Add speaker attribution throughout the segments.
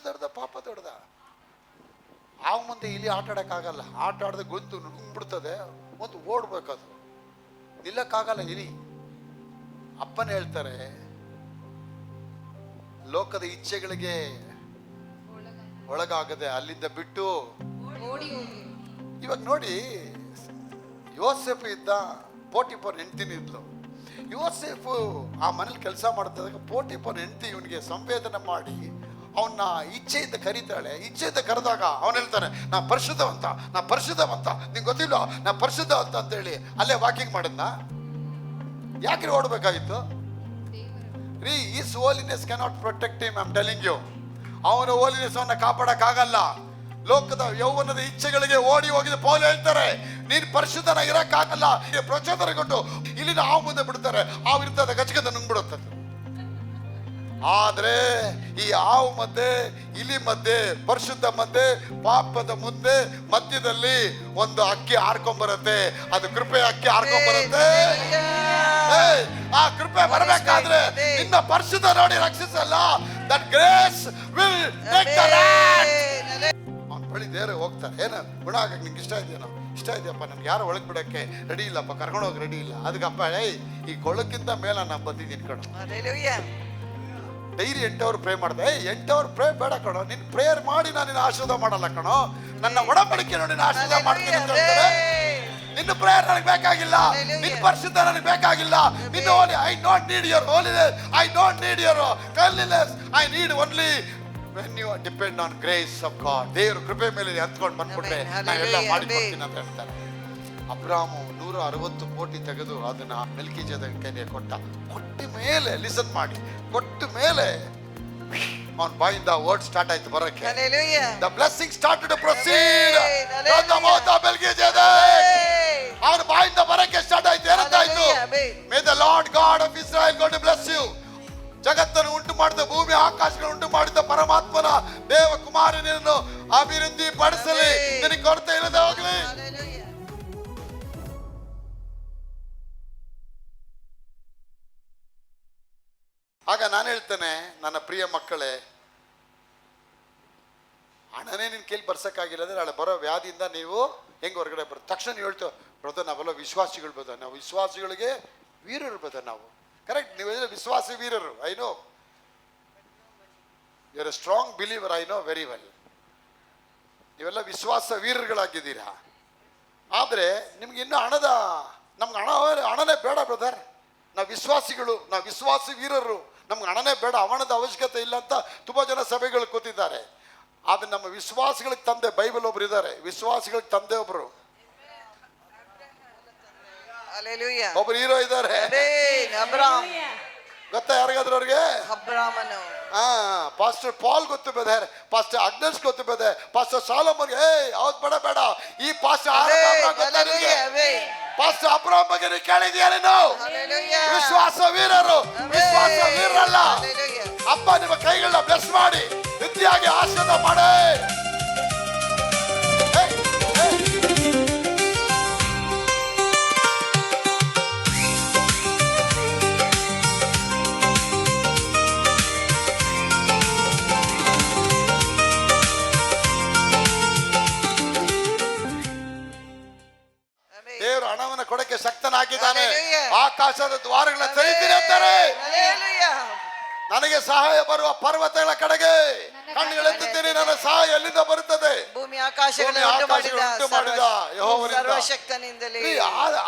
Speaker 1: ದೊಡ್ಡದ ಪಾಪ ದೊಡ್ಡದ? ಆವ ಮುಂದೆ ಇಲ್ಲಿ ಆಟ ಆಡಕ್ಕಾಗಲ್ಲ. ಆಟ ಆಡದೆ ಗೊಂತು ನುಗ್ಬಿಡ್ತದೆ, ಮತ್ತು ಓಡ್ಬೇಕದು, ನಿಲ್ಲಕ್ಕಾಗಲ್ಲ ಇಲಿ. ಅಪ್ಪನ ಹೇಳ್ತಾರೆ, ಲೋಕದ ಇಚ್ಛೆಗಳಿಗೆ ಒಳಗಾಗದೆ ಅಲ್ಲಿಂದ ಬಿಟ್ಟು ಇವಾಗ ನೋಡಿ, ಯೋಸೆಫ್ ಇದ್ದ, ಪೋಟಿಫರ್ ಹೆಂಡ್ತಿನ ಇದ್ಲು. ಯೋಸೆಫ್ ಆ ಮನೇಲಿ ಕೆಲಸ ಮಾಡ್ತಿದ್ದಾಗ ಪೋಟಿಫರ್ ಹೆಂಡ್ತಿ ಇವನಿಗೆ ಸಂವೇದನೆ ಮಾಡಿ ಅವನ್ನ ಇಚ್ಛೆಯಿಂದ ಕರೀತಾಳೆ. ಇಚ್ಛೆಯಿಂದ ಕರೆದಾಗ ಅವನು ಹೇಳ್ತಾನೆ, ನಾ ಪರಿಶುದ್ಧವಂತ, ನಾ ಪರಿಶುದ್ಧವಂತ, ನಿಂಗೆ ಗೊತ್ತಿಲ್ಲ ನಾ ಪರಿಶುದ್ಧ ಅಂತ ಹೇಳಿ ಅಲ್ಲೇ ವಾಕಿಂಗ್ ಮಾಡಿದ್ನ. ಯಾಕೆ ಓಡ್ಬೇಕಾಗಿತ್ತು ರೀ? His holiness cannot protect him, I am telling you. ಅವನ ಹೋಲಿನೆಸ್ ಅವನ್ನ ಕಾಪಾಡಕ್ಕಾಗಲ್ಲ. ಲೋಕದ ಯೌವನದ ಇಚ್ಛೆಗಳಿಗೆ ಓಡಿ ಹೋಗಿದ ಪೌಲ ಹೇಳ್ತಾರೆ, ನೀನು ಪರಿಶುದ್ಧನ ಇರಕ್ಕಾಗಲ್ಲ. ಪ್ರಚೋದನೆಗೊಂಡು ಇಲ್ಲಿನ ಹಾವು ಮುಂದೆ ಬಿಡ್ತಾರೆ, ಹಾವು ಇರ್ತದೆ, ಗಜಗದ ನುಂಗ್ಬಿಡುತ್ತದೆ. ಆದ್ರೆ ಈ ಹಾವು ಮಧ್ಯೆ, ಇಲಿ ಮಧ್ಯೆ, ಪರಿಶುದ್ಧ ಮಧ್ಯೆ, ಪಾಪದ ಮುಂದೆ ಮಧ್ಯದಲ್ಲಿ ಒಂದು ಅಕ್ಕಿ ಹಾರ್ಕೊಂಡ್ಬರುತ್ತೆ. ಅದು ಕೃಪೆ ಅಕ್ಕಿ ಹಾರ್ಕೊಂಡ್ಬರುತ್ತೆ. ಆ ಕೃಪೆ ಬರಬೇಕಾದ್ರೆ ನಿನ್ನ ಪರಿಶುದ್ಧ ನೋಡಿ ರಕ್ಷಿಸಲ್ಲ. That grace will take the land. ಅವನು ಬಳಿ ದೇವ್ರೆ ಹೋಗ್ತಾರೆ, ಏನು ಗುಣ ಆಗಕ್ಕೆ ನಿಂಗೆ ಇಷ್ಟ ಇದೆಯೇನೋ? ಇಷ್ಟ ಇದೆಯಪ್ಪ, ನನ್ಗೆ ಯಾರು ಒಳಗೆ ಬಿಡಕ್ಕೆ ರೆಡಿ ಇಲ್ಲಪ್ಪ, ಕರ್ಕೊಂಡೋಗಿ ರೆಡಿ ಇಲ್ಲ. ಅದಕ್ಕಪ್ಪ ಈ ಕೊಳಕ್ಕಿಂತ ಮೇಲೆ ನಾನು ಬಂದಿದ್ದೀನಿ ಕಣೋ. ಡೈರಿ 8 ಅವರ್ ಪ್ರೇ ಮಾಡಿದೆ. 8 ಅವರ್ ಪ್ರೇ ಬೇಡ ಕಣೋ, ನಿನ್ ಪ್ರೇಯರ್ ಮಾಡಿ ನಾನು ನಿನ್ನ ಆಶೀರ್ವಾದ ಮಾಡಲ್ಲ ಕಣೋ. ನನ್ನ ಒಡಂಬಡಿಕೆ ನೋಡಿ ಆಶೀರ್ವಾದ ಮಾಡ್ತೀನಿ ಅಂತ ಹೇಳ್ತಾರೆ. ನಿನ್ನ ಪ್ರೇಯರ್ ನನಗೆ ಬೇಕಾಗಿಲ್ಲ, ನಿನ್ನ ಪರಿಶುದ್ಧ ನನಗೆ ಬೇಕಾಗಿಲ್ಲ. ನಿನ್ನ I don't need your holiness, I don't need your cleanliness, I need only when you depend on grace of God. ದೇವರು ಕೃಪೆ ಮೇಲೆ ಹತ್ಕೊಂಡು ಬಂದ್ಬಿಟ್ರೆ ನಾನು ಎಲ್ಲ ಮಾಡಿಕೊಡ್ತೀನಿ ಅಂತ ಹೇಳ್ತಾರೆ. ಅಬ್ರಾಮು 160 ಕೋಟಿ ತೆಗೆದು ಅದನ್ನ ಮೆಲ್ಕಿಜೆದೇಕನ ಕೈಗೆ ಕೊಟ್ಟ. ಕೊಟ್ಟ ಮೇಲೆ ಲಿಸನ್ ಮಾಡಿ, ಕೊಟ್ಟ ಮೇಲೆ ಅವನ ಬಾಯಿಂದ ವರ್ಡ್ ಸ್ಟಾರ್ಟ್ ಆಯ್ತು ಬರಕ್ಕೆ. The blessing started to proceed from the mouth of Melchizedek. ಅವನ ಬಾಯಿಂದ ಬರಕ್ಕೆ ಸ್ಟಾರ್ಟ್ ಆಯ್ತು. ಏನಂತಾಯ್ತು? May the Lord God of Israel going to bless you. ಜಗತ್ತನ್ನು ಉಂಟು ಮಾಡಿದ, ಭೂಮಿ ಆಕಾಶಗಳನ್ನು ಉಂಟು ಮಾಡಿದ ಪರಮಾತ್ಮನ ದೇವ ಕುಮಾರನನ್ನು ಅಭಿವೃದ್ಧಿ ಪಡಿಸಲಿ, ನಿನಗೆ ಕೊರತೆ ಇಲ್ಲದೆ ಹೋಗಲಿ. ಆಗ ನಾನು ಹೇಳ್ತೇನೆ, ನನ್ನ ಪ್ರಿಯ ಮಕ್ಕಳೇ, ಹಣನೇ ನಿನ್ ಕೇಳಿ ಬರ್ಸಕ್ಕಾಗಿಲ್ಲ, ನಾಳೆ ಬರೋ ವ್ಯಾಧಿಯಿಂದ ನೀವು ಹೆಂಗೆ ಹೊರಗಡೆ ತಕ್ಷಣ ನೀವು ಹೇಳ್ತೇವೆ, ಬ್ರದರ್ ನಾವೆಲ್ಲ ವಿಶ್ವಾಸಿಗಳು ಬ್ರದರ್, ನಾವು ವಿಶ್ವಾಸಿಗಳಿಗೆ ವೀರರು ಬ್ರದರ್, ನಾವು ಕರೆಕ್ಟ್. ನೀವು ವಿಶ್ವಾಸಿ ವೀರರು, I know you are a strong believer, I know very well. ನೀವೆಲ್ಲ ವಿಶ್ವಾಸ ವೀರರುಗಳಾಗಿದ್ದೀರಾ. ಆದರೆ ನಿಮ್ಗೆ ಇನ್ನೂ ನಮ್ಗೆ ಹಣನೇ ಬೇಡ ಬ್ರದರ್, ನಾವು ವಿಶ್ವಾಸಿಗಳು, ನಾವು ವಿಶ್ವಾಸಿ ವೀರರು, ನಮ್ಗೆ ಹಣನೇ ಬೇಡ, ಹಣದ ಅವಶ್ಯಕತೆ ಇಲ್ಲ ಅಂತ ತುಂಬ ಜನ ಸಭೆಗಳು ಕೂತಿದ್ದಾರೆ. ಆದರೆ ನಮ್ಮ ವಿಶ್ವಾಸಿಗಳಿಗೆ ತಂದೆ ಬೈಬಲ್ ಒಬ್ರು ಇದ್ದಾರೆ, ವಿಶ್ವಾಸಿಗಳಿಗೆ ತಂದೆ ಒಬ್ರು, ಒಬ್ರು ಹೀರೋ ಇದ್ದಾರೆ. ಗೊತ್ತಾ ಯಾರಿಗಾದ್ರೂ ಅವ್ರಿಗೆ? ಪಾಸ್ಟರ್ ಪಾಲ್ ಗೊತ್ತು ಬೇರೆ, ಪಾಸ್ಟರ್ ಅಗ್ನೆಸ್ ಗೊತ್ತು ಬೇರೆ, ಪಾಸ್ಟರ್ ಸಾಲೋಮನ್. ಹೌದು, ಬೇಡ ಈ ಪಾಸ್ಟರ್ ಪಾಸ್ಟರ್ ಅಬ್ರಾಮ್ ಬಗ್ಗೆ ನೀವು ಕೇಳಿದ್ಯಾರೇನು? ವಿಶ್ವಾಸ ವೀರರು, ವಿಶ್ವಾಸ ವೀರರಲ್ಲ. ಅಪ್ಪ ನಿಮ್ಮ ಕೈಗಳನ್ನ ಬ್ಲೆಸ್ ಮಾಡಿ ನಿತ್ಯಾಗಿ ಆಶೀರ್ವಾದ ಮಾಡಿ. ದೇವರು ಹಣವನ್ನು ಕೊಡಕ್ಕೆ ಶಕ್ತನಾಗಿದ್ದಾನೆ. ಆಕಾಶದ ದ್ವಾರಗಳ ತೆರೀತೀನಿ ಅಂತಾರೆ. ನನಗೆ ಸಹಾಯ ಬರುವ ಪರ್ವತಗಳ ಕಡೆಗೆ ಕಣ್ಣುಗಳೆತ್ತಿದ್ದೀನಿ, ನನ್ನ ಸಹಾಯ ಎಲ್ಲಿಂದ ಬರುತ್ತದೆ?
Speaker 2: ಭೂಮಿ ಆಕಾಶಗಳನ್ನು ಮಾಡಿದ
Speaker 1: ಯೆಹೋವನಿಂದಲೇ.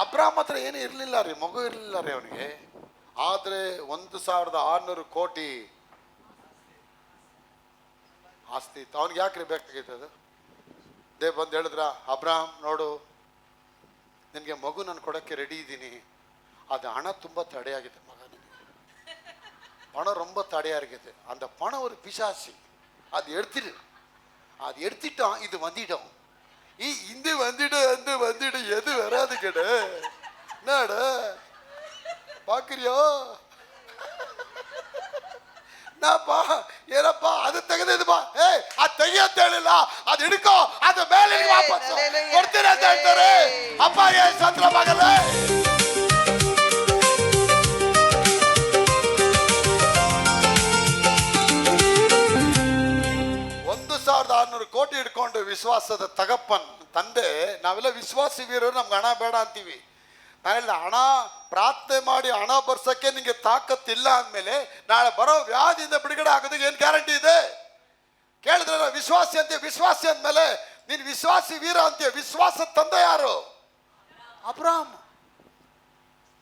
Speaker 1: ಅಬ್ರಾಮ್ ಹತ್ರ ಏನು ಇರ್ಲಿಲ್ಲ ರೀ, ಮಗು ಇರ್ಲಿಲ್ಲ ರೀ ಅವನಿಗೆ. ಆದ್ರೆ 1600 ಕೋಟಿ ಆಸ್ತಿ ಇತ್ತು. ಅವನಿಗೆ ಯಾಕ್ರಿ ಬೇಕಾಗಿತ್ತು ಅದು? ದೇವ್ ಬಂದು ಹೇಳಿದ್ರ, ಅಬ್ರಾಮ್ ನೋಡು, ನಿನಗೆ ಮಗು ನಾನು ಕೊಡೋಕ್ಕೆ ರೆಡಿ ಇದ್ದೀನಿ. ಅದು ಹಣ ತುಂಬ ತಡೆಯಾಗಿದೆ ಮಗ, பணம் ரொம்ப தடையா இருக்குது. அந்த பணம் ஒரு பிசாசி, அது எடுத்துட்டோம், இது வந்துட்டோம். இது வந்துடு எது வராது கேடு நாட பாக்குறியோ? ನಾಪಾ ಏನಪ್ಪ ಅದು ತೆಗೆದಿದ್ಬಾ, ಅದು ತೆಗಿಯಂತ ಹೇಳಿಲ್ಲ, ಅದು ಹಿಡ್ಕೋ, ಅದು ಮೇಲೆ ವಾಪಸ್ ಕೊಡ್ತೀನಿ ಅಂತ ಹೇಳ್ತಾರೆ. ಅಪ್ಪ ಸತ್ರ ಮಗಲೇ, $5,600 ಕೋಟಿ ಇಟ್ಕೊಂಡು ವಿಶ್ವಾಸದ ತಗಪ್ಪನ್ ತಂದೆ, ನಾವೆಲ್ಲ ವಿಶ್ವಾಸಿ ವೀರರು, ನಮ್ಗೆ ಹಣ ಬೇಡ ಅಂತೀವಿ. ನಾನು ಹೇಳಿದ, ಹಣ ಪ್ರಾರ್ಥನೆ ಮಾಡಿ ಹಣ ಬರ್ಸಕ್ಕೆ ನಿಂಗೆ ತಾಕತ್ತಿಲ್ಲ ಅಂದಮೇಲೆ ನಾಳೆ ಬರೋ ವ್ಯಾಧಿಯಿಂದ ಬಿಡುಗಡೆ ಆಗೋದಕ್ಕೆ ಏನು ಗ್ಯಾರಂಟಿ ಇದೆ? ಕೇಳಿದ್ರೆ ವಿಶ್ವಾಸಿ ಅಂತೀಯ, ವಿಶ್ವಾಸಿ ಅಂದಮೇಲೆ ನೀನು ವಿಶ್ವಾಸಿ ವೀರ ಅಂತೀಯ. ವಿಶ್ವಾಸದ ತಂದೆ ಯಾರು? ಅಬ್ರಾಮ್.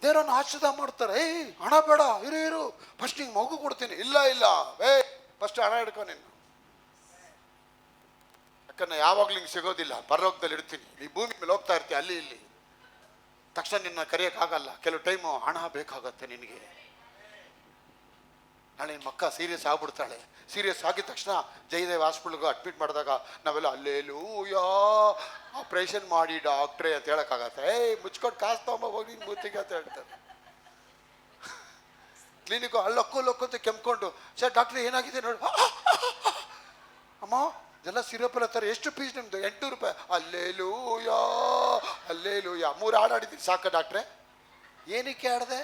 Speaker 1: ದೇವರನ್ನು ಆಶೀರ್ವಾದ ಮಾಡ್ತಾರೆ. ಹಣ ಬೇಡ, ಇರು ಫಸ್ಟ್ ನಿಂಗೆ ಮಗು ಕೊಡ್ತೀನಿ. ಇಲ್ಲ ಫಸ್ಟ್ ಹಣ ಹಿಡ್ಕೊ ನೀನು, ಯಾಕಂದ್ರೆ ಯಾವಾಗಲೂ ಹಿಂಗೆ ಸಿಗೋದಿಲ್ಲ, ಪರಲೋಕದಲ್ಲಿ ಇಡ್ತೀನಿ. ಈ ಭೂಮಿ ಮೇಲೆ ಹೋಗ್ತಾ ಇರ್ತೀಯ ಅಲ್ಲಿ ಇಲ್ಲಿ, ತಕ್ಷಣ ನಿನ್ನ ಕರೆಯೋಕ್ಕಾಗಲ್ಲ. ಕೆಲವು ಟೈಮು ಹಣ ಬೇಕಾಗತ್ತೆ ನಿನಗೆ. ನಾಳೆ ನಿಮ್ಮ ಅಕ್ಕ ಸೀರಿಯಸ್ ಆಗ್ಬಿಡ್ತಾಳೆ. ಸೀರಿಯಸ್ ಆಗಿದ ತಕ್ಷಣ ಜಯದೇವ್ ಹಾಸ್ಪಿಟ್ಲ್ಗೆ ಅಡ್ಮಿಟ್ ಮಾಡಿದಾಗ ನಾವೆಲ್ಲ ಅಲ್ಲೇಲೂಯಾ ಆಪ್ರೇಷನ್ ಮಾಡಿ ಡಾಕ್ಟ್ರೇ ಅಂತ ಹೇಳೋಕ್ಕಾಗತ್ತೆ? ಮುಚ್ಕೊಂಡು ಕಾಸು ತೊಗೊಂಬ ಹೋಗಿ ಮೂತಿಗೆ ಅಂತ ಹೇಳ್ತಾರೆ. ಕ್ಲಿನಿಕ್ಕು ಅಲ್ಲೊಕ್ಕು ಅಂತ ಕೆಮ್ಕೊಂಡು, ಸರ್ ಡಾಕ್ಟ್ರ್ ಏನಾಗಿದೆ ನೋಡಿ. ಅಮ್ಮ ಇದೆಲ್ಲ ಸಿರಪ್ ಎಲ್ಲ ತರ, ಎಷ್ಟು ಫೀಸ್ ನಿಮ್ದು? $800. ಅಲ್ಲೇಲೂಯಾ 3 ಹಾಡು ಆಡಿದ್ದೀನಿ ಸಾಕ ಡಾಕ್ಟ್ರೆ. ಏನಕ್ಕೆ ಆಡಿದೆ?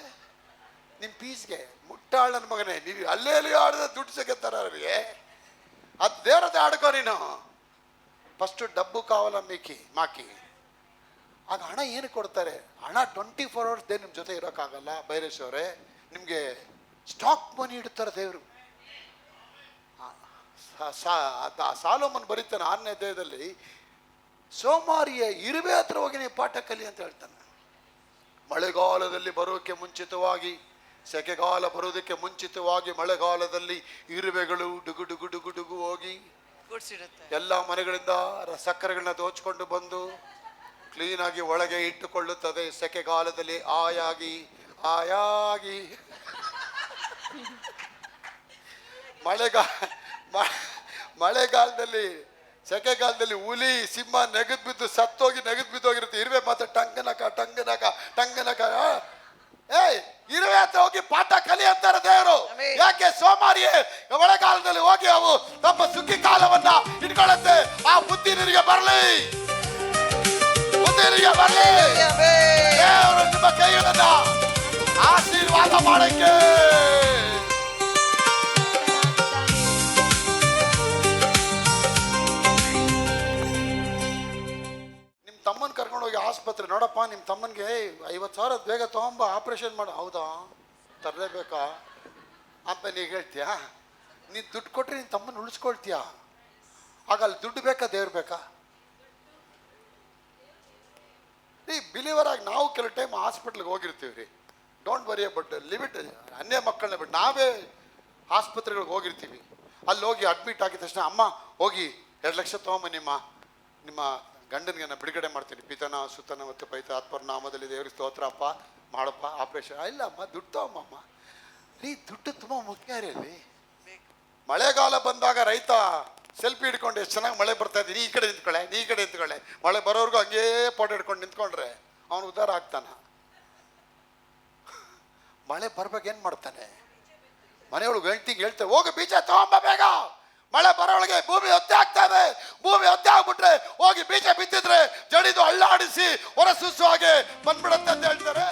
Speaker 1: ನಿಮ್ಮ ಫೀಸ್ಗೆ. ಮುಟ್ಟಾಳ ನನ್ನ ಮಗನೇ, ನೀವು ಅಲ್ಲೇಲೂಯಾ ಆಡಿದ್ರೆ ದುಡ್ಡು ಸಿಗತ್ತಾರ ಅವರಿಗೆ. ಅದು ದೇವರದೇ ಆಡ್ಕೋ ನೀನು. ಫಸ್ಟು ಡಬ್ಬು ಕಾವಲ ಮಾಕಿ. ಆಗ ಹಣ ಏನು ಕೊಡ್ತಾರೆ? ಹಣ 24 hours ನಿಮ್ಮ ಜೊತೆ ಇರೋಕ್ಕಾಗಲ್ಲ ಬೈರೇಶ್ವರೇ. ನಿಮಗೆ ಸ್ಟಾಕ್ ಮನಿ ಇಡ್ತಾರೆ ದೇವರು. ಸಾಲೋಮನ್ ಬರೀತಾನೆ 6ನೇ ಅಧ್ಯಾಯದಲ್ಲಿ, ಸೋಮಾರಿಯ ಇರುವೆ ಹತ್ರ ಹೋಗಿ ನೀವು ಪಾಠ ಕಲಿ ಅಂತ ಹೇಳ್ತಾನೆ. ಮಳೆಗಾಲದಲ್ಲಿ ಬರೋಕ್ಕೆ ಮುಂಚಿತವಾಗಿ, ಸೆಕೆಗಾಲ ಬರೋದಕ್ಕೆ ಮುಂಚಿತವಾಗಿ ಮಳೆಗಾಲದಲ್ಲಿ ಇರುವೆಗಳು ಡುಗು ಡುಗು ಡುಗು ಡುಗು ಹೋಗಿ ಎಲ್ಲ ಮನೆಗಳಿಂದ ಸಕ್ಕರೆಗಳನ್ನ ದೋಚ್ಕೊಂಡು ಬಂದು ಕ್ಲೀನಾಗಿ ಒಳಗೆ ಇಟ್ಟುಕೊಳ್ಳುತ್ತದೆ. ಸೆಕೆಗಾಲದಲ್ಲಿ ಆಯಾಗಿ ಮಳೆಗಾಲದಲ್ಲಿ ಸೆಕೆಗಾಲದಲ್ಲಿ ಹುಲಿ ಸಿಂಹ ನೆಗದ್ ಬಿದ್ದು ಬಿದ್ದೋಗಿರುತ್ತೆ. ಇರುವೆ ಮಾತ್ರ ಟಂಗನಕ ಇರುವೆ ಅಂತ ಹೋಗಿ ಪಾಠ ಕಲಿ ಅಂತಾರೆ ದೇವರು. ಯಾಕೆ? ಸೋಮಾರಿಯೇ ಮಳೆಗಾಲದಲ್ಲಿ ಹೋಗಿ ಅವು ತಮ್ಮ ಸುಗ್ಗಿ ಕಾಲವನ್ನ ಇಟ್ಕೊಳ್ಳುತ್ತೆ. ಆ ಬುದ್ಧಿ ನಿನಗೆ ಬರಲಿ. ದೇವರು ನಿಮ್ಮ ಕೈಗಳನ್ನ ಆಶೀರ್ವಾದ ಮಾಡಕ್ಕೆ. ತಮ್ಮನ ಕರ್ಕೊಂಡು ಹೋಗಿ ಆಸ್ಪತ್ರೆ, ನೋಡಪ್ಪ ನಿಮ್ಮ ತಮ್ಮನಿಗೆ 50,000 ಬೇಗ ತೊಗೊಂಬ, ಆಪ್ರೇಷನ್ ಮಾಡು. ಹೌದಾ, ತರಲೇಬೇಕಾ ಅಂತ ನೀವು ಹೇಳ್ತೀಯಾ? ನೀನು ದುಡ್ಡು ಕೊಟ್ಟರೆ ನಿನ್ನ ತಮ್ಮನ ಉಳಿಸ್ಕೊಳ್ತೀಯಾ? ಆಗ ಅಲ್ಲಿ ದುಡ್ಡು ಬೇಕಾ ದೇವ್ರು ಬೇಕಾ? ಬಿಲೀವರ್ ಆಗಿ ನಾವು ಕೆಲವು ಟೈಮ್ ಹಾಸ್ಪಿಟ್ಲಿಗೆ ಹೋಗಿರ್ತೀವಿ ರೀ. Don't worry about limit. ಅನ್ಯ ಮಕ್ಕಳನ್ನ ಬಿಟ್ಟು ನಾವೇ ಆಸ್ಪತ್ರೆಗಳಿಗೆ ಹೋಗಿರ್ತೀವಿ. ಅಲ್ಲಿ ಹೋಗಿ ಅಡ್ಮಿಟ್ ಆಗಿದ ತಕ್ಷಣ, ಅಮ್ಮ ಹೋಗಿ 2 ಲಕ್ಷ ತೊಗೊಂಬ, ನಿಮ್ಮ ಗಂಡನಿಗೆ ನಾನು ಬಿಡುಗಡೆ ಮಾಡ್ತೀನಿ. ಪಿತನ ಸುತನ ಮತ್ತು ಪೈತ ಆತ್ಮರ ನಾಮದಲ್ಲಿ ದೇವ್ರಿಗೆ ಸ್ತೋತ್ರ ಅಪ್ಪ, ಮಾಡಪ್ಪ ಆಪ್ರೇಷನ್. ಇಲ್ಲ ಅಮ್ಮ, ದುಡ್ಡು ತಗೊಂಬಮ್ಮ. ದುಡ್ಡು ತುಂಬ ಮುಖ್ಯ ರೀ. ಮಳೆಗಾಲ ಬಂದಾಗ ರೈತ ಸೆಲ್ಫಿ ಹಿಡ್ಕೊಂಡು ಎಷ್ಟು ಚೆನ್ನಾಗಿ ಮಳೆ ಬರ್ತಾ ಇದ್ದೀನಿ, ಈ ಕಡೆ ನಿಂತ್ಕೊಳ್ಳೆ. ಮಳೆ ಬರೋರ್ಗು ಹಂಗೇ ಫೋಟೋ ಹಿಡ್ಕೊಂಡು ನಿಂತ್ಕೊಂಡ್ರೆ ಅವನು ಉದ್ಧಾರ ಆಗ್ತಾನ. ಮಳೆ ಬರ್ಬೇಕು ಏನು ಮಾಡ್ತಾನೆ? ಮನೆಯೊಳಗೆ ಹೇಳ್ತಾರೆ, ಹೋಗಿ ಬೀಜ ತಗೊಂಬ ಬೇಗ, ಮಳೆ ಬರೋಳಗೆ ಭೂಮಿ ಒತ್ತೆ ಆಗ್ತದೆ. ಭೂಮಿ ಒತ್ತೆ ಆಗ್ಬಿಟ್ರೆ ಹೋಗಿ ಬೀಜ ಬಿತ್ತಿದ್ರೆ ಜಡಿದು ಅಳ್ಳಾಡಿಸಿ ಹೊರಸೂಸು ಹಾಗೆ ಬಂದ್ಬಿಡತ್ತೆ ಅಂತ ಹೇಳ್ತಾರೆ.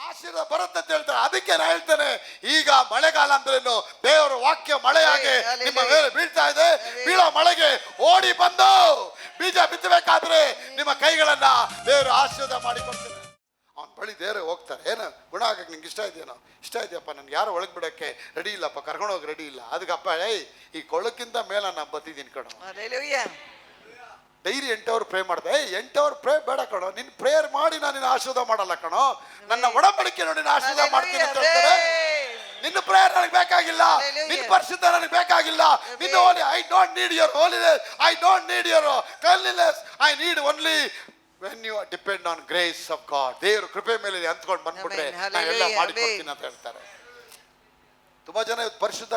Speaker 1: ಆಶೀರ್ವಾದ ಬರುತ್ತೆ ಅಂತ ಹೇಳ್ತಾರೆ. ಅದಕ್ಕೆ ನಾನು ಹೇಳ್ತೇನೆ, ಈಗ ಮಳೆಗಾಲ ಅಂದ್ರೇನು? ದೇವರ ವಾಕ್ಯ ಮಳೆಯಾಗಿ ನಿಮ್ಮ ಮೇಲೆ ಬೀಳ್ತಾ ಇದೆ. ಬೀಳೋ ಮಳೆಗೆ ಓಡಿ ಬಂದು ಬೀಜ ಬಿತ್ತಬೇಕಾದ್ರೆ ನಿಮ್ಮ ಕೈಗಳನ್ನ ದೇವರು ಆಶೀರ್ವಾದ ಮಾಡಿಕೊಡ್ತಾರೆ. ಅವ್ನ ಬಳಿ ದೇವ್ರೆ ಹೋಗ್ತಾರೆ. ಏನು ಗುಣ ಆಗಕ್ಕೆ ನಿಂಗೆ ಇಷ್ಟ ಇದೆಯಪ್ಪ, ನನ್ಗೆ ಯಾರು ಒಳಗೆ ಬಿಡೋಕ್ಕೆ ರೆಡಿ ಇಲ್ಲಪ್ಪ, ಕರ್ಕೊಂಡೋಗಿ ರೆಡಿ ಇಲ್ಲ. ಅದಕ್ಕಪ್ಪ ಈ ಕೊಳ್ಳಕ್ಕಿಂತ ಮೇಲೆ ನಾನು ಬತ್ತಿದ್ದೀನಿ ಕಣೋ. ಡೈರಿ 8 hours ಪ್ರೇ ಮಾಡಿದೆ. 8 hours ಪ್ರೇ ಬೇಡ ಕಣೋ, ನಿನ್ನ ಪ್ರೇಯರ್ ಮಾಡಿ ನಾನು ನಿನ್ನ ಆಶೀರ್ವಾದ ಮಾಡಲ್ಲ ಕಣೋ. ನನ್ನ ಒಡಂಬಡಿಕೆ ನೋಡಿ ಆಶೀರ್ವಾದ ಮಾಡ್ತೀನಿ ಅಂತ ಹೇಳ್ತಾರೆ. ನಿನ್ನ ಪ್ರೇಯರ್ ನನಗೆ ಬೇಕಾಗಿಲ್ಲ, ನಿನ್ನ ಪರಿಶುದ್ಧ ನನಗೆ ಬೇಕಾಗಿಲ್ಲ. ನಿನ್ನ I don't need your holiness, I don't need your cleanliness, I need only when you depend on grace of God. ದೇವರು ಕೃಪೆ ಮೇಲೆ ಅಂತ್ಕೊಂಡು ಬಂದ್ಬಿಟ್ರೆ ನಾನು ಎಲ್ಲ ಮಾಡಿಕೊಡ್ತೀನಿ ಅಂತ ಹೇಳ್ತಾರೆ. ತುಂಬಾ ಜನ ಪರಿಶುದ್ಧ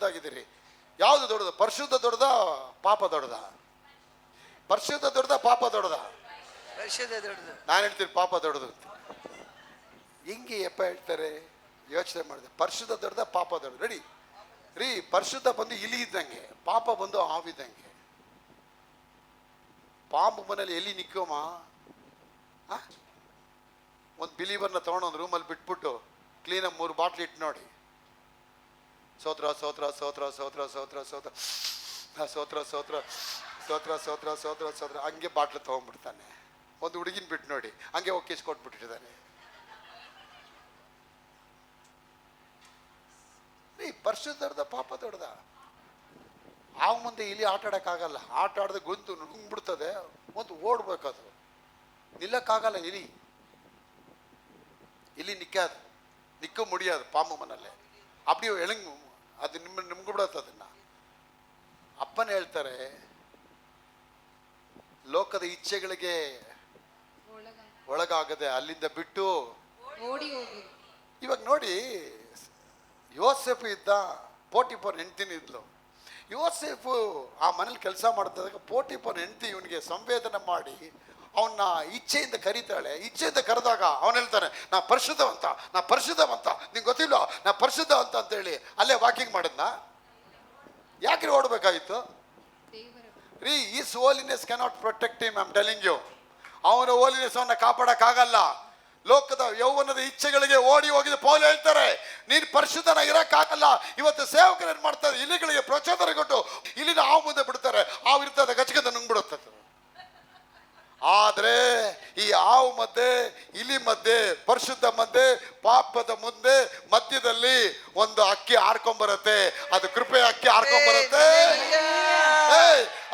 Speaker 1: ಆಗಿದ್ದೀರಿ. ಯಾವುದು ದೊಡ್ಡದು? ಪರಿಶುದ್ಧ ದೊಡ್ಡದ, ಪಾಪ ದೊಡ್ಡದ? ಪರಿಶುದ್ಧ ದೊಡ್ಡದ, ಪಾಪ ದೊಡ್ಡದ? ನಾನು ಹೇಳ್ತೀನಿ ಪಾಪ ದೊಡ್ಡದು. ಹಿಂಗೆ ಯಪ್ಪ ಹೇಳ್ತಾರೆ, ಯೋಚನೆ ಮಾಡಿದೆ. ಪರಿಶುದ್ಧ ದೊಡ್ಡದ, ಪಾಪ ದೊಡ್ಡದು? ರೀ ಪರಿಶುದ್ಧ ಬಂದು ಇಲಿ ಇದ್ದಂಗೆ, ಪಾಪ ಬಂದು ಹಾವಿದ್ದಂಗೆ. ಪಾಂಬು ಮನೇಲಿ ಎಲ್ಲಿ ನಿಕ್ಕೋಮ? ಒಂದು ಬಿಲೀವರ್ನ ತೊಗೊಂಡು ಒಂದು ರೂಮಲ್ಲಿ ಬಿಟ್ಬಿಟ್ಟು ಕ್ಲೀನಾಗಿ 3 ಬಾಟ್ಲಿ ಇಟ್ಟು ನೋಡಿ, ಸೋತ್ರ ಸೋತ್ರ ಸೋತ್ರ ಸೋತ್ರ ಸೋತ್ರ ಸೋತ್ರ ಸೋತ್ರ ಹಂಗೆ ಬಾಟ್ಲು ತೊಗೊಂಡ್ಬಿಡ್ತಾನೆ. ಒಂದು ಹುಡುಗಿನ ಬಿಟ್ಟು ನೋಡಿ ಹಂಗೆ ಒಕ್ಕಿಸ್ ಕೊಟ್ಬಿಟ್ಟಿದ್ದಾನೆ. ಪರಿಶುದ್ಧರ್ದ ಪಾಪ ದೊಡ್ಡದ. ಆ ಮುಂದೆ ಇಲ್ಲಿ ಆಟ ಆಡೋಕ್ಕಾಗಲ್ಲ. ಆಟ ಆಡದೆ ಗೊಂತು ನುಂಗ್ಬಿಡ್ತದೆ. ಒಂದು ಓಡ್ಬೇಕದು, ನಿಲ್ಲಕ್ಕಾಗಲ್ಲ. ಇಲ್ಲಿ ನಿಕ್ಕಾದು, ನಿಕ್ಕ ಮುಡಿಯೋದು ಪಾಂಬು ಮನಲ್ಲೇ ಅಪ್ಪಡಿ ಎಳಂಗ್ ಅದು ನಿಮ್ಗಿಬಿಡತ್ತೆ. ಅದನ್ನ ಅಪ್ಪನ ಹೇಳ್ತಾರೆ, ಲೋಕದ ಇಚ್ಛೆಗಳಿಗೆ ಒಳಗಾಗದೆ ಅಲ್ಲಿಂದ ಬಿಟ್ಟು
Speaker 3: ಓಡಿ ಹೋಗಿ.
Speaker 1: ಇವಾಗ ನೋಡಿ, ಯೋಸೇಫು ಇದ್ದ, ಪೋಟಿಫರ್ ಹೆಂಡ್ತಿನ ಇದ್ಲು. ಯೋಸೇಫು ಆ ಮನೇಲಿ ಕೆಲಸ ಮಾಡ್ತಿದ್ದಾಗ ಪೋಟಿಫರ್ ಹೆಂಡ್ತಿ ಇವನಿಗೆ ಸಂವೇದನೆ ಮಾಡಿ ಅವನ್ನ ಇಚ್ಛೆಯಿಂದ ಕರೀತಾಳೆ. ಇಚ್ಛೆಯಿಂದ ಕರೆದಾಗ ಅವನು ಹೇಳ್ತಾನೆ, ನಾ ಪರಿಶುದ್ಧವಂತ, ನಿಂಗೆ ಗೊತ್ತಿಲ್ಲ ನಾ ಪರಿಶುದ್ಧವಂತ ಅಂತೇಳಿ ಅಲ್ಲೇ ವಾಕಿಂಗ್ ಮಾಡಿದ್ನ. ಯಾಕ್ರಿ ಓಡಬೇಕಾಗಿತ್ತು ರೀ? His holiness cannot protect him. I am telling you, ಅವನ ಹೋಲಿನೆಸ್ ಅವನ್ನ ಕಾಪಾಡಕ್ಕಾಗಲ್ಲ. ಲೋಕದ ಯೌವನದ ಇಚ್ಛೆಗಳಿಗೆ ಓಡಿ ಹೋಗಿದ ಪೌಲ್ ಹೇಳ್ತಾರೆ, ನೀನು ಪರಿಶುದ್ಧನ ಇರಕ್ಕಾಗಲ್ಲ. ಇವತ್ತು ಸೇವಕರು ಏನ್ ಮಾಡ್ತಾರೆ, ಇಲಿಗಳಿಗೆ ಪ್ರಚೋದನೆ ಕೊಟ್ಟು ಇಲ್ಲಿನ ಹಾವು ಮುಂದೆ ಬಿಡ್ತಾರೆ. ಹಾವು ಇರ್ತದೆ, ಗಜಗದ ನುಂಗ್ಬಿಡುತ್ತದೆ. ಆದ್ರೆ ಈ ಹಾವು ಮಧ್ಯೆ, ಇಲಿ ಮಧ್ಯೆ, ಪರಿಶುದ್ಧ ಮಧ್ಯೆ, ಪಾಪದ ಮುಂದೆ ಮಧ್ಯದಲ್ಲಿ ಒಂದು ಅಕ್ಕಿ ಹಾರ್ಕೊಂಡ್ಬರುತ್ತೆ. ಅದು ಕೃಪೆ ಅಕ್ಕಿ ಹಾರ್ಕೊಂಡ್ಬರುತ್ತೆ.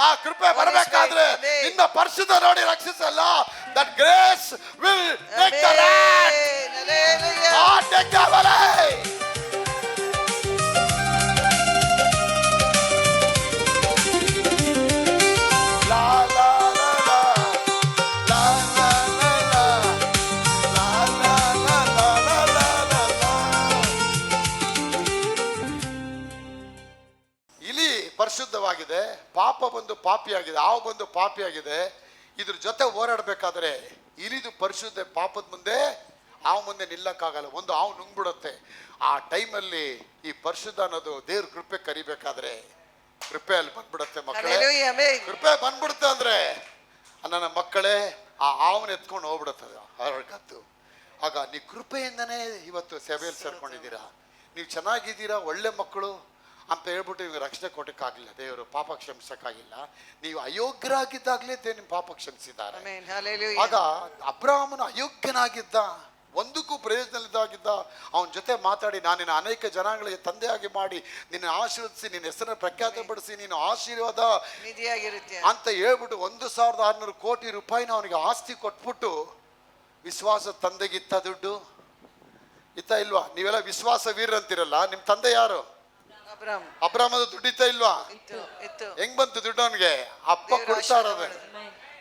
Speaker 1: ಆ ಕೃಪೆ ಬರಬೇಕಾದ್ರೆ ನಿನ್ನ ಪರಿಶುದ್ಧ ನೋಡಿ ರಕ್ಷಿಸಲ್ಲ. That grace will take the land. Take the valley. ಪರಿಶುದ್ಧವಾಗಿದೆ, ಪಾಪ ಬಂದು ಪಾಪಿಯಾಗಿದೆ, ಹಾವು ಬಂದು ಪಾಪಿಯಾಗಿದೆ. ಇದ್ರ ಜೊತೆ ಹೋರಾಡಬೇಕಾದ್ರೆ ಇಲಿದು ಪರಿಶುದ್ಧ ಪಾಪದ ಮುಂದೆ, ಹಾವು ಮುಂದೆ ನಿಲ್ಲಕ್ಕಾಗಲ್ಲ. ಒಂದು ಹಾವು ನುಂಗ್ಬಿಡುತ್ತೆ. ಆ ಟೈಮಲ್ಲಿ ಈ ಪರಿಶುದ್ಧ ಅನ್ನೋದು ದೇವ್ರ ಕೃಪೆ ಕರಿಬೇಕಾದ್ರೆ ಕೃಪೆ ಅಲ್ಲಿ ಬಂದ್ಬಿಡುತ್ತೆ. ಮಕ್ಕಳೇ, ಕೃಪೆ ಬಂದ್ಬಿಡುತ್ತೆ ಅಂದ್ರೆ ನನ್ನ ಮಕ್ಕಳೇ ಆ ಹಾವನ್ನ ಎತ್ಕೊಂಡು ಹೋಗ್ಬಿಡುತ್ತದೆ ಹೊರಗತ್ತು. ಆಗ ನೀವು ಕೃಪೆಯಿಂದನೇ ಇವತ್ತು ಸೇವೆಯಲ್ಲಿ ಸೇರ್ಕೊಂಡಿದ್ದೀರಾ. ನೀವು ಚೆನ್ನಾಗಿದ್ದೀರಾ, ಒಳ್ಳೆ ಮಕ್ಕಳು ಅಂತ ಹೇಳ್ಬಿಟ್ಟು ಇವಾಗ ರಕ್ಷಣೆ ಕೊಟ್ಟಕ್ಕಾಗಿಲ್ಲ. ದೇವರು ಪಾಪ ಕ್ಷಮಿಸಕ್ಕಾಗಿಲ್ಲ. ನೀವು ಅಯೋಗ್ಯರಾಗಿದ್ದಾಗಲೇ ನಿಮ್ಮ ಪಾಪ ಕ್ಷಮಿಸಿದ್ದಾರೆ. ಆಗ ಅಬ್ರಾಹ್ಮನು ಅಯೋಗ್ಯನಾಗಿದ್ದ, ಒಂದಕ್ಕೂ ಪ್ರಯೋಜನವಿದ್ದಾಗಿದ್ದ. ಅವನ ಜೊತೆ ಮಾತಾಡಿ, ನಾನು ನಿನ್ನ ಅನೇಕ ಜನಾಂಗಗಳಿಗೆ ತಂದೆಯಾಗಿ ಮಾಡಿ ನಿನ್ನ ಆಶೀರ್ವದಿಸಿ ನಿನ್ನ ಹೆಸರನ್ನು ಪ್ರಖ್ಯಾತಪಡಿಸಿ ನೀನು ಆಶೀರ್ವಾದ ಅಂತ ಹೇಳ್ಬಿಟ್ಟು 1,600 ಕೋಟಿ ರೂಪಾಯಿನ ಅವನಿಗೆ ಆಸ್ತಿ ಕೊಟ್ಬಿಟ್ಟು, ವಿಶ್ವಾಸ ತಂದೆಗಿತ್ತ ದುಡ್ಡು ಇತ್ತ ಇಲ್ವಾ? ನೀವೆಲ್ಲ ವಿಶ್ವಾಸ ವೀರ ಅಂತಿರಲ್ಲ, ನಿಮ್ಮ ತಂದೆ ಯಾರು? ಅಬ್ರಾಮದ ದುಡ್ಡು ಇತ್ತ ಇಲ್ವಾ? ಹೆಂಗ್ ಬಂತು ದುಡ್ಡು ಅವನಿಗೆ? ಅಪ್ಪ ಕೊಡ್ತಾ ಇರೋದು.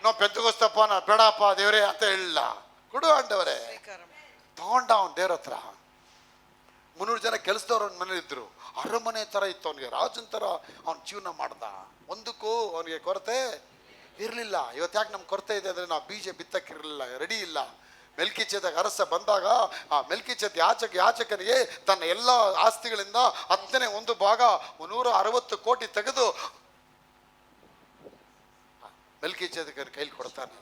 Speaker 1: ನಾವು ಪೆಂತಗೋಸ್ತಪ್ಪ, ನಾ ಬೇಡಪ್ಪ ದೇವ್ರೆ ಅಂತ ಹೇಳಿಲ್ಲ, ಕೊಡು ಅಂಡವರೇ. ತಗೊಂಡ ಅವನ್ ದೇವ್ರ ಹತ್ರ. 300 ಜನ ಕೆಲಸದವ್ರು ಅವನ ಮನೇಲಿ ಇದ್ರು. ಅರಮನೆ ತರ ಇತ್ತು ಅವನಿಗೆ, ರಾಜನ್ ತರ ಅವನ್ ಜೀವನ ಮಾಡ್ದ. ಒಂದಕ್ಕೂ ಅವನಿಗೆ ಕೊರತೆ ಇರ್ಲಿಲ್ಲ. ಇವತ್ತು ಯಾಕೆ ನಮ್ಗೆ ಕೊರತೆ ಇದೆ ಅಂದ್ರೆ, ನಾವು ಬೀಜ ಬಿತ್ತಕ್ಕಿರಲಿಲ್ಲ, ರೆಡಿ ಇಲ್ಲ. ಮೆಲ್ಕಿಚೆದೆಗೆ ಅರಸ ಬಂದಾಗ ಆ ಮೆಲ್ಕಿಚೆದ್ ಯಾಚಕನಿಗೆ ತನ್ನ ಎಲ್ಲ ಆಸ್ತಿಗಳಿಂದ 10ನೇ 1 ಭಾಗ 160 ಕೋಟಿ ತೆಗೆದು ಮೆಲ್ಕಿಚೆದೆಗೆ ಕೈಲಿ ಕೊಡ್ತಾನೆ.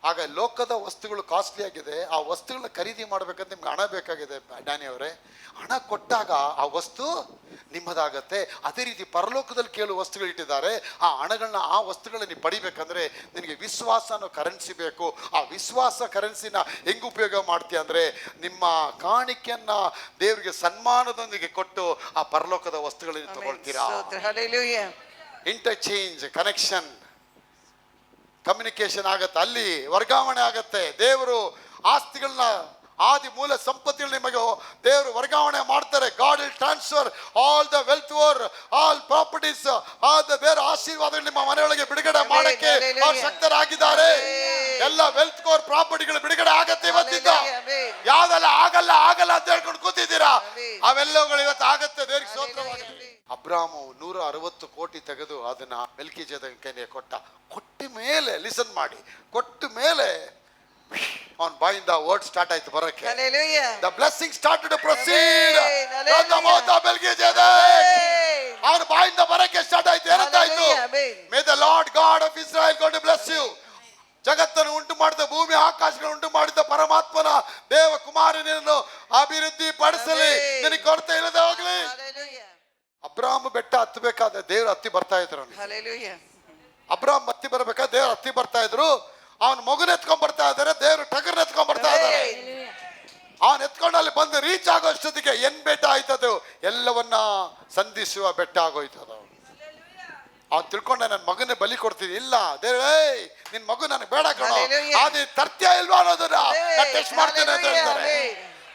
Speaker 1: ಆಗ ಲೋಕದ ವಸ್ತುಗಳು ಕಾಸ್ಟ್ಲಿ ಆಗಿದೆ. ಆ ವಸ್ತುಗಳನ್ನ ಖರೀದಿ ಮಾಡ್ಬೇಕಂತ ನಿಮ್ಗೆ ಹಣ ಬೇಕಾಗಿದೆ ಡ್ಯಾನಿ ಅವರೇ. ಹಣ ಕೊಟ್ಟಾಗ ಆ ವಸ್ತು ನಿಮ್ಮದಾಗತ್ತೆ. ಅದೇ ರೀತಿ ಪರಲೋಕದಲ್ಲಿ ಕೆಲವು ವಸ್ತುಗಳು ಇಟ್ಟಿದ್ದಾರೆ. ಆ ಹಣಗಳನ್ನ, ಆ ವಸ್ತುಗಳನ್ನ ನೀವು ಪಡಿಬೇಕಂದ್ರೆ ನಿನಗೆ ವಿಶ್ವಾಸ ಅನ್ನೋ ಕರೆನ್ಸಿ ಬೇಕು. ಆ ವಿಶ್ವಾಸ ಕರೆನ್ಸಿನ ಹೆಂಗ್ ಉಪಯೋಗ ಮಾಡ್ತೀಯ ಅಂದ್ರೆ, ನಿಮ್ಮ ಕಾಣಿಕೆಯನ್ನ ದೇವರಿಗೆ ಸನ್ಮಾನದೊಂದಿಗೆ ಕೊಟ್ಟು ಆ ಪರಲೋಕದ ವಸ್ತುಗಳನ್ನ ತಗೊಳ್ತೀರಾ. ಇಂಟರ್ಚೇಂಜ್, ಕನೆಕ್ಷನ್, ಕಮ್ಯುನಿಕೇಶನ್ ಆಗತ್ತೆ, ಅಲ್ಲಿ ವರ್ಗಾವಣೆ ಆಗತ್ತೆ. ದೇವರು ಆಸ್ತಿಗಳನ್ನ, ಆದಿ ಮೂಲ ಸಂಪತ್ತಿಗಳನ್ನ ನಿಮಗೆ ದೇವರು ವರ್ಗಾವಣೆ ಮಾಡ್ತಾರೆ. God will transfer all the wealth or all properties. ಬೇರೆ ಆಶೀರ್ವಾದಗಳು ನಿಮ್ಮ ಮನೆಯೊಳಗೆ ಬಿಡುಗಡೆ ಮಾಡಕ್ಕೆ ಅವ್ರು ಶಕ್ತರಾಗಿದ್ದಾರೆ. ಎಲ್ಲ ವೆಲ್ತ್ ಕೋರ್ ಪ್ರಾಪರ್ಟಿಗಳು ಬಿಡುಗಡೆ ಆಗತ್ತೆ ಇವತ್ತಿಂದ. ಯಾವ್ದೆಲ್ಲ ಆಗಲ್ಲ ಅಂತ ಹೇಳ್ಕೊಂಡು ಕೂತಿದ್ದೀರಾ, ಅವೆಲ್ಲಗಳು ಇವತ್ತು ಆಗತ್ತೆ. ದೇವರಿಗೆ ಸ್ತೋತ್ರವಾಗಲಿ. ಅಬ್ರಾಮು 160 ಕೋಟಿ ತೆಗೆದು ಅದನ್ನ ಮೆಲ್ಕಿಜೆದೆಕನಿಗೆ ಕೈಗೆ ಕೊಟ್ಟ ಮೇಲೆ, ಲಿಸನ್ ಮಾಡಿ, ಕೊಟ್ಟ ಮೇಲೆ ಅವನ ಬಾಯಿಂದ ವರ್ಡ್ ಸ್ಟಾರ್ಟ್ ಆಯ್ತು ಬರೋಕೆ. The blessing started to proceed from the mouth of Melchizedek. ಅವನ ಬಾಯಿಂದ ಬರೋಕೆ ಸ್ಟಾರ್ಟ್ ಆಯ್ತು. ಏನಂತಾಯ್ತು? May the Lord God of Israel God bless you. ಜಗತ್ತನ್ನು ಉಂಟು ಮಾಡಿದ, ಭೂಮಿ ಆಕಾಶಗಳನ್ನು ಉಂಟು ಮಾಡಿದ ಪರಮಾತ್ಮನ ದೇವ ಕುಮಾರನನ್ನು ಅಭಿವೃದ್ಧಿ ಪಡಿಸಲಿ, ನಿನಗೆ ಕೊರತೆ ಇಲ್ಲದೆ ಹೋಗ್ಲಿ. ಅಬ್ರಾಮ್ ಬೆಟ್ಟ ಹತ್ತಬೇಕಾದ್ರೆ ದೇವ್ರು ಹತ್ತಿ ಬರ್ತಾ ಇದ್ರು ಅವ್ನಿಗೆ.
Speaker 2: Hallelujah.
Speaker 1: ಅಬ್ರಾಮ್ ಹತ್ತಿ ಬರ್ಬೇಕಾದ್ರೆ ದೇವ್ರು ಹತ್ತಿ ಬರ್ತಾ ಇದ್ರು. ಅವನ್ ಮಗುನ ಎತ್ಕೊಂಡ್ ಬರ್ತಾ ಇದಾರೆ, ದೇವ್ರು ಟಗರ್ನ ಎತ್ಕೊಂಡ್ ಬರ್ತಾ ಇದಾರೆ. ಅವನ್ ಎತ್ಕೊಂಡು ಅಲ್ಲಿ ಬಂದು ರೀಚ್ ಆಗೋ ಅಷ್ಟೊತ್ತಿಗೆ ಏನ್ ಬೆಟ್ಟ ಆಯ್ತದು, ಎಲ್ಲವನ್ನ ಸಂಧಿಸುವ ಬೆಟ್ಟ ಆಗೋಯ್ತದ. ಅವ್ನು ತಿಳ್ಕೊಂಡ ನನ್ನ ಮಗನ ಬಲಿ ಕೊಡ್ತೀನಿ. ಇಲ್ಲ ದೇವ್ರೇ, ನಿನ್ ಮಗು ನನಗೆ ಬೇಡ ಕಣೋ, ಅದು ತರ್ತ್ಯ ಇಲ್ವಾ ಅನ್ನೋದನ್ನ ನಾನು ಟೆಸ್ಟ್ ಮಾಡ್ತೇನೆ ಅಂತ ಹೇಳ್ತಾರೆ.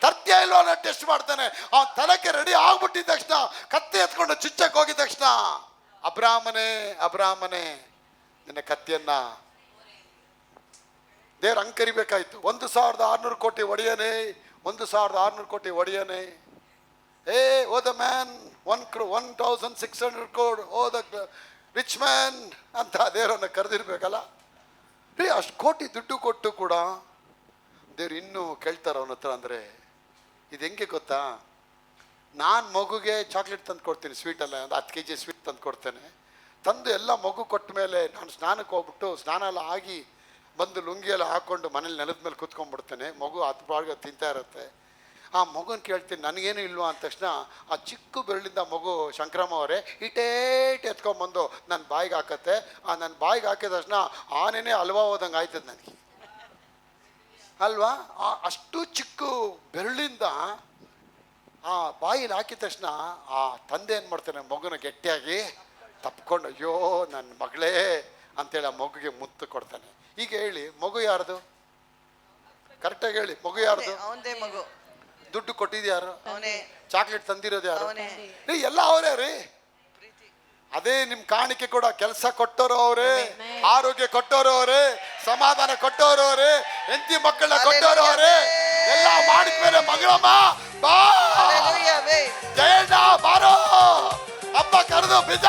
Speaker 1: ತರ್ತ್ಯ ಇಲ್ವಾ ನಾನು ಟೆಸ್ಟ್ ಮಾಡ್ತೇನೆ. ಅವ್ನ ತಲಕ್ಕೆ ರೆಡಿ ಆಗ್ಬಿಟ್ಟಿದ ತಕ್ಷಣ, ಕತ್ತಿ ಎತ್ಕೊಂಡು ಚುಚ್ಚಕ್ ಹೋಗಿದ ತಕ್ಷಣ, ಅಬ್ರಾಮನೇ ನಿನ್ನ ಕತ್ತಿಯನ್ನ ದೇವ್ರು ಅಂಕರಿಬೇಕಾಯ್ತು. 1,600 ಕೋಟಿ ಒಡೆಯನೇ, 1,600 ಕೋಟಿ ಒಡೆಯನೇ. O the man 1,600 crore, O the rich man ಅಂತ ದೇವರನ್ನು ಕರೆದಿರ್ಬೇಕಲ್ಲ ರೀ. ಅಷ್ಟು ಕೋಟಿ ದುಡ್ಡು ಕೊಟ್ಟು ಕೂಡ ದೇವ್ರು ಇನ್ನೂ ಕೇಳ್ತಾರ ಅವನ ಹತ್ರ. ಅಂದರೆ ಇದು ಹೆಂಗೆ ಗೊತ್ತಾ, ನಾನು ಮಗುಗೆ ಚಾಕ್ಲೇಟ್ ತಂದು ಕೊಡ್ತೀನಿ, ಸ್ವೀಟಲ್ಲ, ಒಂದು 10 kg ಸ್ವೀಟ್ ತಂದು ಕೊಡ್ತೇನೆ. ತಂದು ಎಲ್ಲ ಮಗು ಕೊಟ್ಟ ಮೇಲೆ ನಾನು ಸ್ನಾನಕ್ಕೆ ಹೋಗ್ಬಿಟ್ಟು ಸ್ನಾನ ಎಲ್ಲ ಆಗಿ ಬಂದು ಲುಂಗಿ ಎಲ್ಲ ಹಾಕ್ಕೊಂಡು ಮನೇಲಿ ನೆಲದ ಮೇಲೆ ಕೂತ್ಕೊಂಡ್ಬಿಡ್ತೇನೆ. ಮಗು 10 ಬಾಳ್ಗೆ ತಿಂತಾ ಇರುತ್ತೆ. ಆ ಮಗುನ ಕೇಳ್ತೀನಿ ನನಗೇನು ಇಲ್ವಾ ಅಂದ ತಕ್ಷಣ, ಆ ಚಿಕ್ಕ ಬೆರಳಿಂದ ಮಗು ಶಂಕರಮ್ಮ ಅವರೇ ಇಟೇಟ್ ಎತ್ಕೊಂಡ್ಬಂದು ನನ್ನ ಬಾಯಿಗೆ ಹಾಕತ್ತೆ. ಆ ನನ್ನ ಬಾಯಿಗೆ ಹಾಕಿದ ತಕ್ಷಣ ಆನೇನೆ ಹಲ್ವಾ ಹೋದಂಗೆ ಆಯ್ತದೆ ನನಗೆ ಅಲ್ವಾ. ಅಷ್ಟು ಚಿಕ್ಕ ಬೆರಳಿಂದ ಆ ಬಾಯಿಲಿ ಹಾಕಿದ ತಕ್ಷಣ ಆ ತಂದೆ ಏನು ಮಾಡ್ತಾನೆ, ಮಗುನ ಗಟ್ಟಿಯಾಗಿ ತಪ್ಕೊಂಡು ಅಯ್ಯೋ ನನ್ನ ಮಗಳೇ ಅಂತೇಳಿ ಆ ಮಗುಗೆ ಮುತ್ತು ಕೊಡ್ತಾನೆ. ಈಗ ಹೇಳಿ, ಮಗು ಯಾರ್ದು? ಕರೆಕ್ಟಾಗಿ ಹೇಳಿ, ಮಗು ಯಾರ್ದು?
Speaker 2: ಅವನದೇ ಮಗು.
Speaker 1: ದುಡ್ಡು ಕೊಟ್ಟಿದ್ಯಾರು?
Speaker 2: ಅವನೇ.
Speaker 1: ಚಾಕ್ಲೇಟ್ ತಂದಿರೋದು ಯಾರು?
Speaker 2: ಅವನೇ.
Speaker 1: ರೀ ಎಲ್ಲ ಅವರೇ ರೀ. ಅದೇ ನಿಮ್ ಕಾಣಿಕೆ ಕೂಡ ಕೆಲಸ ಕೊಟ್ಟೋರು ಅವರೇ, ಆರೋಗ್ಯ ಕೊಟ್ಟೋರು ಅವರೇ, ಸಮಾಧಾನ ಕೊಟ್ಟೋರು ಅವರೇ, ಹೆಂಡತಿ ಮಕ್ಕಳನ್ನ ಕೊಟ್ಟೋರು ಅವರೇ. ಎಲ್ಲ ಮಾಡಿದ್ಮೇಲೆ ಮಗಳಮ್ಮ ಬಾ, ಜಯಣ್ಣ ಬಾರೋ, ಅಪ್ಪ ಕರೆದು ಬಿದ್ದ